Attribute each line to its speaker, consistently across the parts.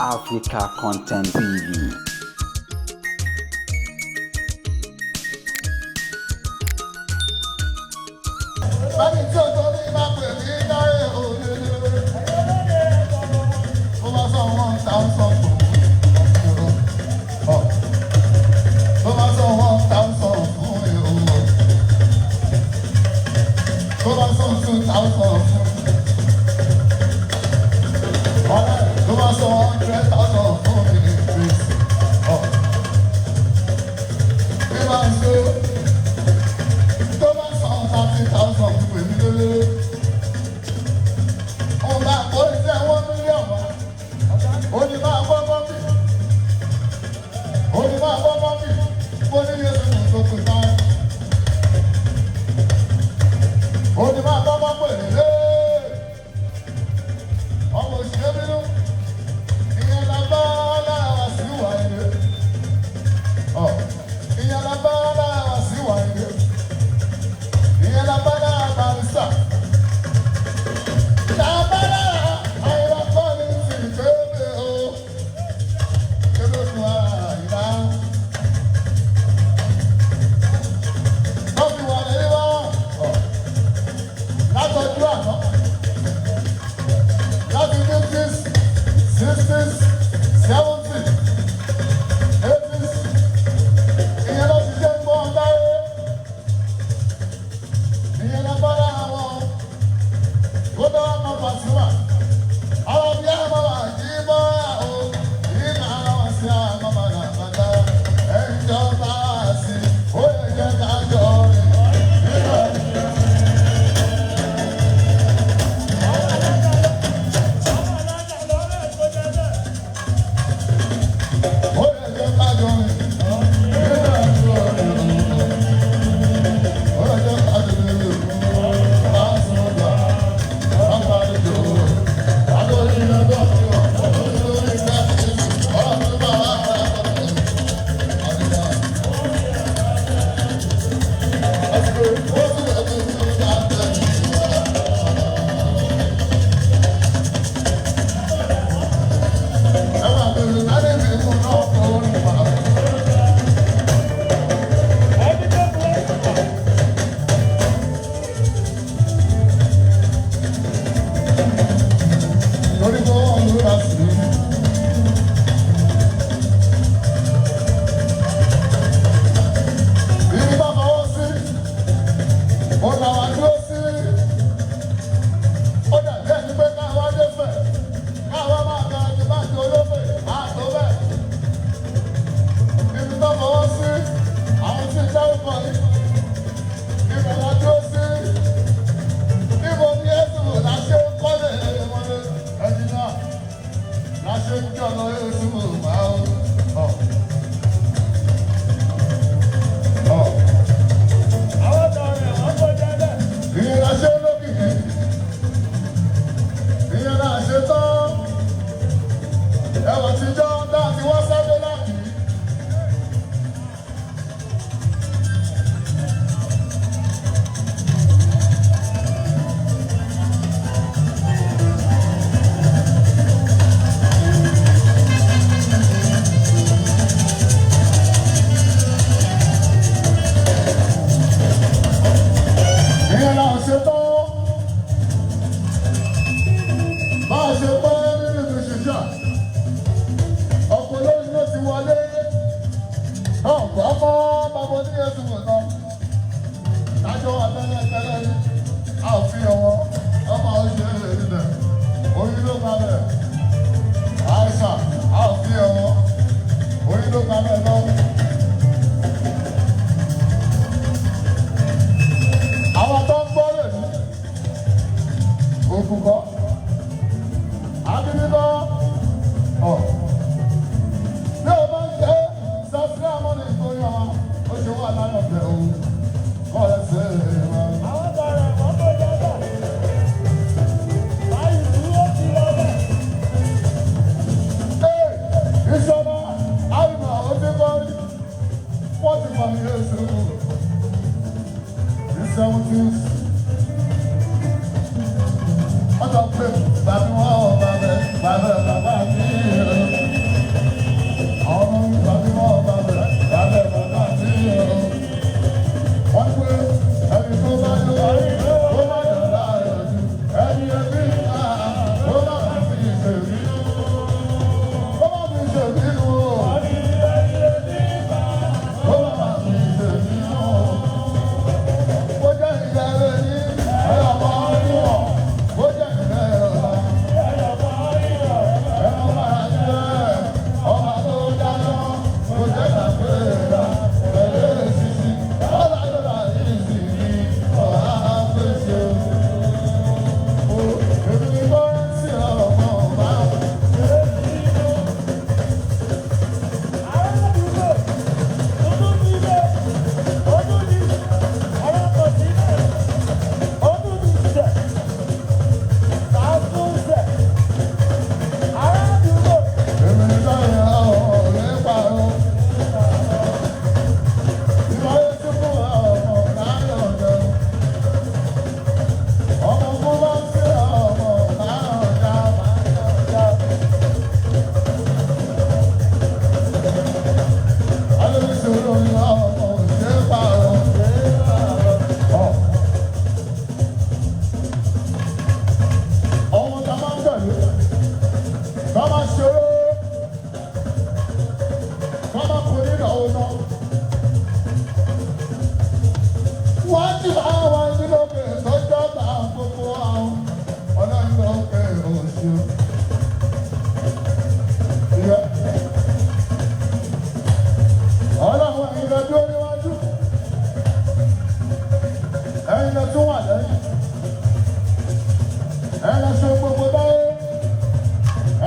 Speaker 1: Africa Content TV.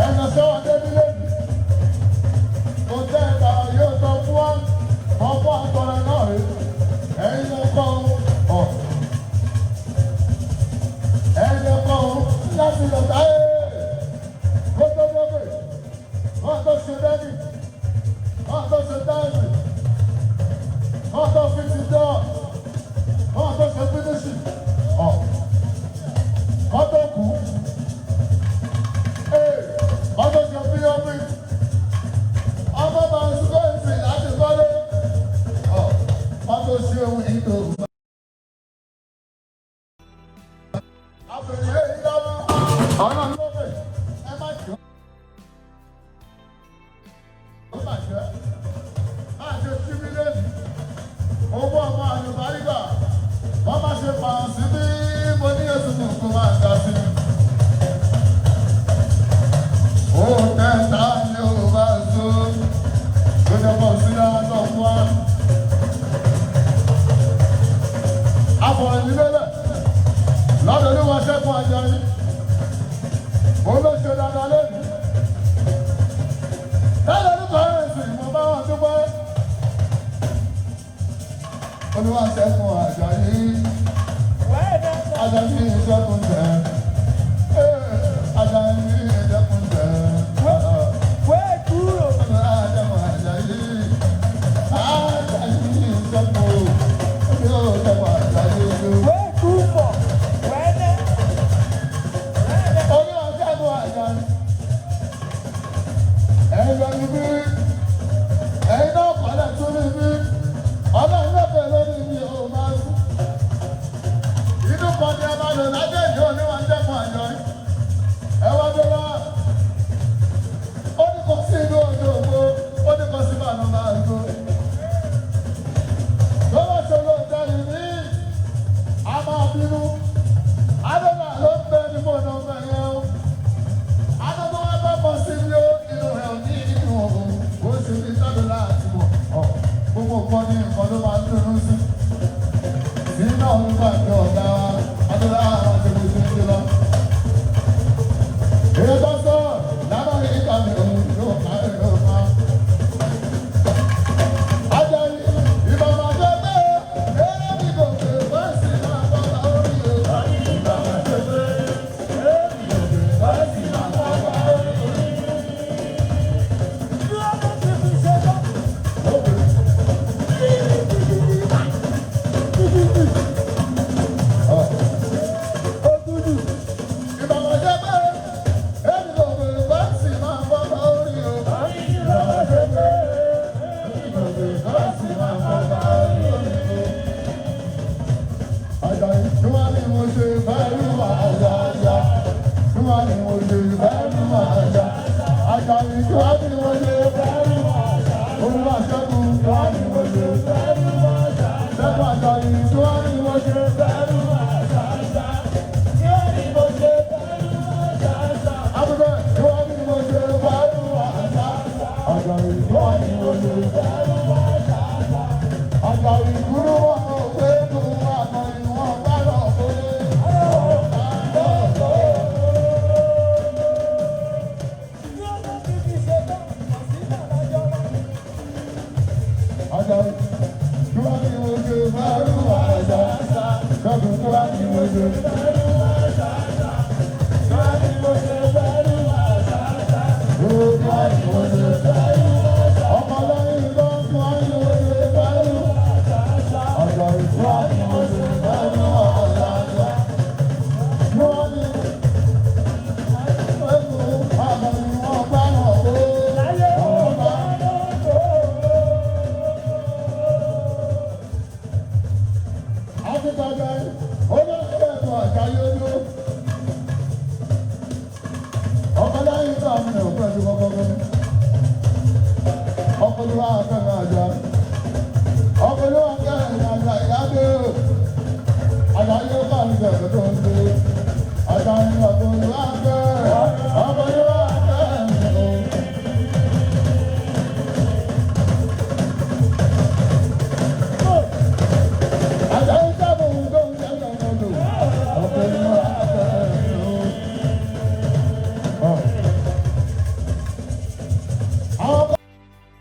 Speaker 2: ẹ̀yìn sọ́wọ́n débi lẹ́nu kò tẹ́ ẹ̀ka yóò sọ fún wa ọkọ̀ àtọ̀rẹ́ náà rí ẹ̀yìn ọkọ̀ ọ̀ ẹ̀yìn ọkọ̀ láti lọ táyé kó tó lókè wọ́n tó ṣe dẹ́bì wọ́n tó ṣe táìmì wọ́n tó fi ti dọ́ wọ́n tó ṣe fínísì ọ̀ wọ́n tó kú wọ́n tó ṣe fíọ́mì ọmọ máa ń sọ èsì láti kọ́lé ọ̀ wọ́n tó ṣe ohun ìdò. àfẹ̀yẹ́ yìí lọ́wọ́ ọ̀nà lókè ẹ má jọ. Àṣẹ tíbílẹ̀nì owó ọmọ àlùbáríkà wọ́n máa ṣe fàǹsì bí mo ní ètò kòkó máa ga sí. Ó kẹta ni ó bá so tó jẹ́ pọ̀ sí láàtọ̀ fún wa. Àbọ̀rọ̀ ìdílélẹ̀ lọ́dọ̀ ní wọ́n ṣẹ́gun Àjàyí. Ó ló ṣe dáadáa lẹ́nu. Olúwa ṣẹ́gun Àjàyí, Àjàyí ìṣẹ́gun jẹ́, Àjàyí ìṣẹ́gun jẹ́, Àjàyí, Àjàyí ìṣẹ́gun, yóò ṣẹ́gun Àjàyí ló. Olúwa ṣẹ́gun Àjàyí, ẹ̀yọ́ níbí, ẹ̀yin náà kọ́lẹ̀ tó níbí. Ọlọ́run lọ́pẹ̀ lórí mi ò máa rú. Inú kan ni a máa lò lájẹ́ ìjọ oníwà ń dẹ́kun Àjàyí. Ẹ wá dé wá. Ó ní kò sí inú odò ògbó, ó ní kò sí bàánù máa gbó. Tó bá ṣòro ìtẹ́lẹ̀ ní, a máa bínú. Adọ́nà ló ń bẹ ní mọ̀nà ọmọ yẹn o. Adọ́nà wá bá pọ̀ sí ní ó inú ẹ̀ ò ní inú òun. Ó sì ní sábẹ́ láti mọ̀ ọ̀. Gbogbo nǹkan ní nǹkan ló máa ń dúró sí. Nínú àwọn ìgbàgbọ́ ọ̀gá Adúlá àwọn àjẹmọ́ ìṣẹ́jú lọ. Èyí tó sọ lábàárí ìta mi òun yóò ká èrò pa. Àjàyí ìbọn máa jẹ́ pé eré mi kò pè fẹ́ǹsì máa bọ́ bá orí o. Ìbọn máa jẹ́ pé eré mi kò pè fẹ́ǹsì máa bọ́ bá orí o. Oh,